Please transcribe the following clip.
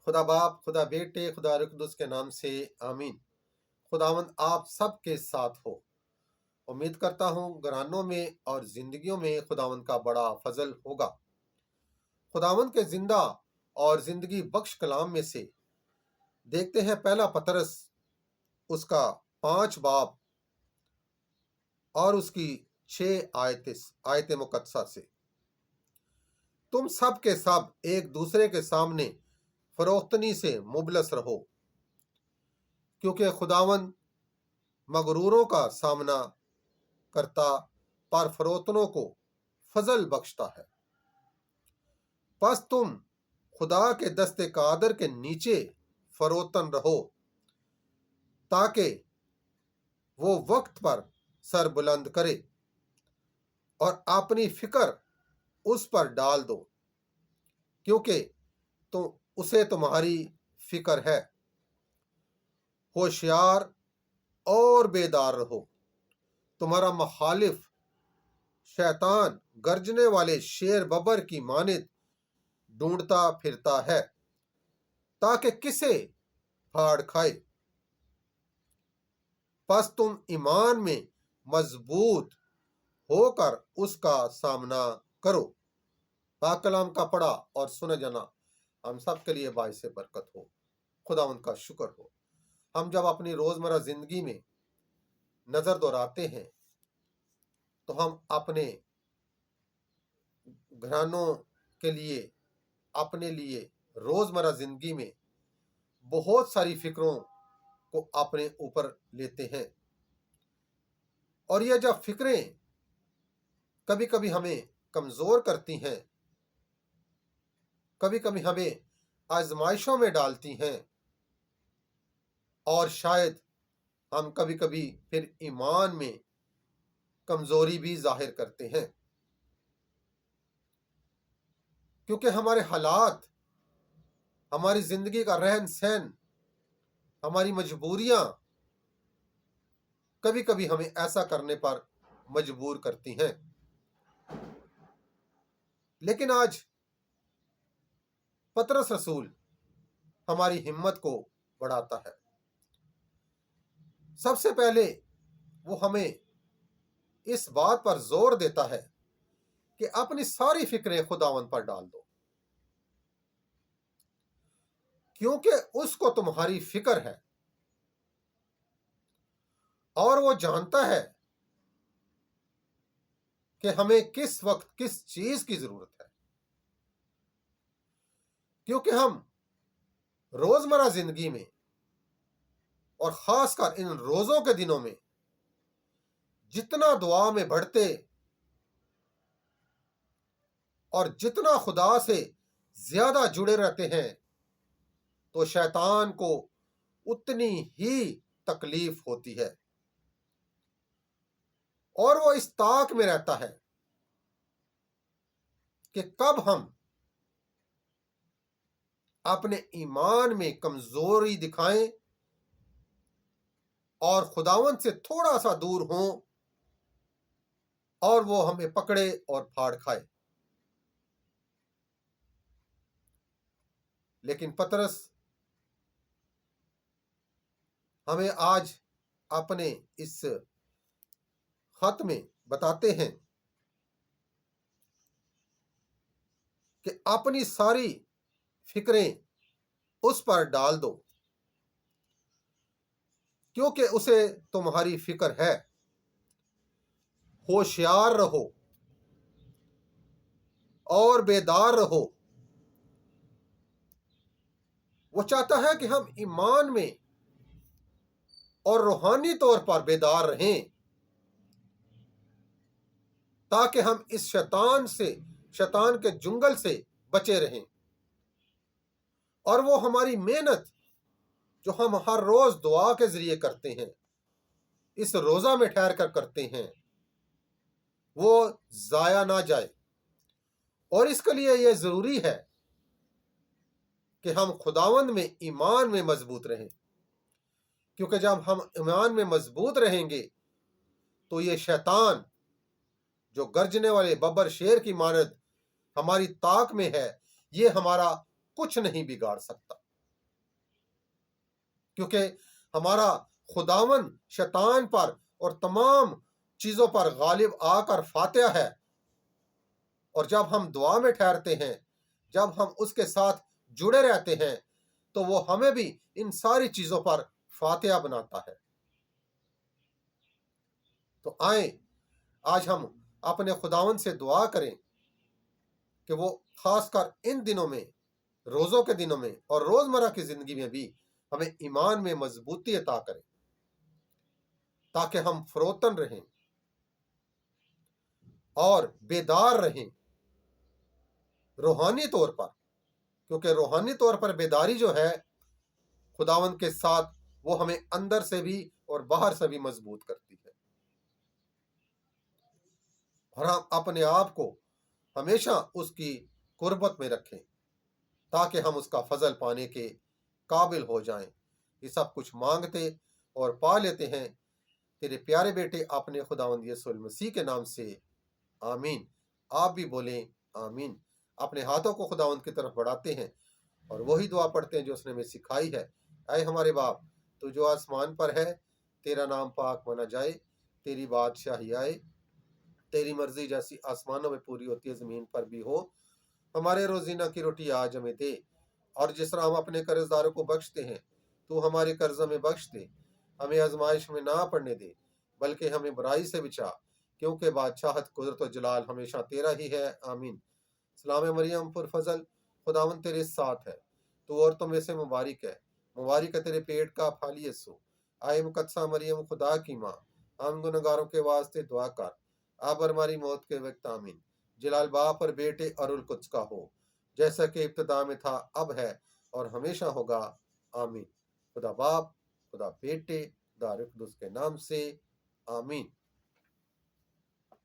خدا باپ، خدا بیٹے، خدا روح القدس کے نام سے آمین۔ خداوند آپ سب کے ساتھ ہو۔ امید کرتا ہوں گھرانوں میں اور زندگیوں میں خداوند کا بڑا فضل ہوگا۔ خداوند کے زندہ اور زندگی بخش کلام میں سے دیکھتے ہیں پہلا پطرس، اس کا 5 باب اور اس کی 6 آیت مقدسہ سے، تم سب کے سب ایک دوسرے کے سامنے فروختنی سے مبلس رہو، کیونکہ خداوند مغروروں کا سامنا کرتا پر فروختنوں کو فضل بخشتا ہے۔ پس تم خدا کے دست قادر کے نیچے فروتن رہو، تاکہ وہ وقت پر سر بلند کرے اور اپنی فکر اس پر ڈال دو، کیونکہ اسے تمہاری فکر ہے۔ ہوشیار اور بیدار رہو، تمہارا مخالف شیطان گرجنے والے شیر ببر کی مانند ڈھونڈتا پھرتا ہے، تاکہ کسے پھاڑ کھائے۔ پس تم ایمان میں مضبوط ہو کر اس کا سامنا کرو۔ پاک کلام کا پڑھا اور سنا جانا ہم سب کے لیے باعث برکت ہو۔ خداوند کا شکر ہو۔ ہم جب اپنی روزمرہ زندگی میں نظر دوہراتے ہیں تو ہم اپنے گھرانوں کے لیے، اپنے لیے روزمرہ زندگی میں بہت ساری فکروں کو اپنے اوپر لیتے ہیں، اور یہ جب فکریں کبھی کبھی ہمیں کمزور کرتی ہیں، کبھی کبھی ہمیں آزمائشوں میں ڈالتی ہیں، اور شاید ہم کبھی کبھی پھر ایمان میں کمزوری بھی ظاہر کرتے ہیں، کیونکہ ہمارے حالات، ہماری زندگی کا رہن سہن، ہماری مجبوریاں کبھی کبھی ہمیں ایسا کرنے پر مجبور کرتی ہیں۔ لیکن آج پطرس رسول ہماری ہمت کو بڑھاتا ہے۔ سب سے پہلے وہ ہمیں اس بات پر زور دیتا ہے کہ اپنی ساری فکریں خداوند پر ڈال دو، کیونکہ اس کو تمہاری فکر ہے، اور وہ جانتا ہے کہ ہمیں کس وقت کس چیز کی ضرورت ہے۔ کیونکہ ہم روزمرہ زندگی میں اور خاص کر ان روزوں کے دنوں میں جتنا دعا میں بڑھتے اور جتنا خدا سے زیادہ جڑے رہتے ہیں، تو شیطان کو اتنی ہی تکلیف ہوتی ہے، اور وہ اس طاق میں رہتا ہے کہ کب ہم اپنے ایمان میں کمزوری دکھائیں اور خداوند سے تھوڑا سا دور ہوں، اور وہ ہمیں پکڑے اور پھاڑ کھائے۔ لیکن پطرس ہمیں آج اپنے اس خط میں بتاتے ہیں کہ اپنی ساری فکریں اس پر ڈال دو، کیونکہ اسے تمہاری فکر ہے۔ ہوشیار رہو اور بیدار رہو۔ وہ چاہتا ہے کہ ہم ایمان میں اور روحانی طور پر بیدار رہیں، تاکہ ہم اس شیطان کے جنگل سے بچے رہیں، اور وہ ہماری محنت جو ہم ہر روز دعا کے ذریعے کرتے ہیں، اس روزہ میں ٹھہر کر کرتے ہیں، وہ ضائع نہ جائے۔ اور اس کے لیے یہ ضروری ہے کہ ہم خداوند میں ایمان میں مضبوط رہیں، کیونکہ جب ہم ایمان میں مضبوط رہیں گے تو یہ شیطان جو گرجنے والے ببر شیر کی مانند ہماری طاق میں ہے، یہ ہمارا کچھ نہیں بگاڑ سکتا۔ کیونکہ ہمارا خداون شیطان پر اور تمام چیزوں پر غالب آ کر فاتح ہے، اور جب ہم دعا میں ٹھہرتے ہیں، جب ہم اس کے ساتھ جڑے رہتے ہیں، تو وہ ہمیں بھی ان ساری چیزوں پر فاتح بناتا ہے۔ تو آئیں آج ہم اپنے خداون سے دعا کریں کہ وہ خاص کر ان دنوں میں، روزوں کے دنوں میں اور روزمرہ کی زندگی میں بھی ہمیں ایمان میں مضبوطی عطا کریں، تاکہ ہم فروتن رہیں اور بیدار رہیں روحانی طور پر، کیونکہ روحانی طور پر بیداری جو ہے خداوند کے ساتھ، وہ ہمیں اندر سے بھی اور باہر سے بھی مضبوط کرتی ہے، اور ہم اپنے آپ کو ہمیشہ اس کی قربت میں رکھیں تاکہ ہم اس کا فضل پانے کے قابل ہو جائیں۔ یہ سب کچھ مانگتے اور پا لیتے ہیں تیرے پیارے بیٹے اپنے خداوند یسوع المسیح کے نام سے، آمین۔ آپ بھی بولیں آمین۔ اپنے ہاتھوں کو خداوند کی طرف بڑھاتے ہیں اور وہی دعا پڑھتے ہیں جو اس نے ہمیں سکھائی ہے۔ اے ہمارے باپ، تو جو آسمان پر ہے، تیرا نام پاک مانا جائے، تیری بادشاہی آئے، تیری مرضی جیسی آسمانوں میں پوری ہوتی ہے زمین پر بھی ہو۔ ہمارے روزینہ کی روٹی آج ہمیں دے، اور جس طرح ہم اپنے قرض داروں کو بخشتے ہیں، تو ہمارے قرض میں بخش دے، ہمیں آزمائش میں نہ پڑنے دے، بلکہ ہمیں برائی سے بچا، کیونکہ بادشاہت، قدرت و جلال ہمیشہ تیرا ہی ہے، آمین۔ سلام مریم پر فضل، خداوند تیرے ساتھ ہے، تو عورتوں میں سے مبارک ہے، مبارک ہے تیرے پیٹ کا پھل یسوع۔ آئے مقدسہ مریم خدا کی ماں، ہم گنہگاروں کے واسطے دعا کر، اب اور ہماری موت کے وقت، آمین۔ جلال باپ اور بیٹے اور القدس کا ہو، جیسا کہ ابتدا میں تھا، اب ہے اور ہمیشہ ہوگا، آمین۔ خدا باپ، خدا بیٹے، خدا روح القدس کے نام سے، آمین۔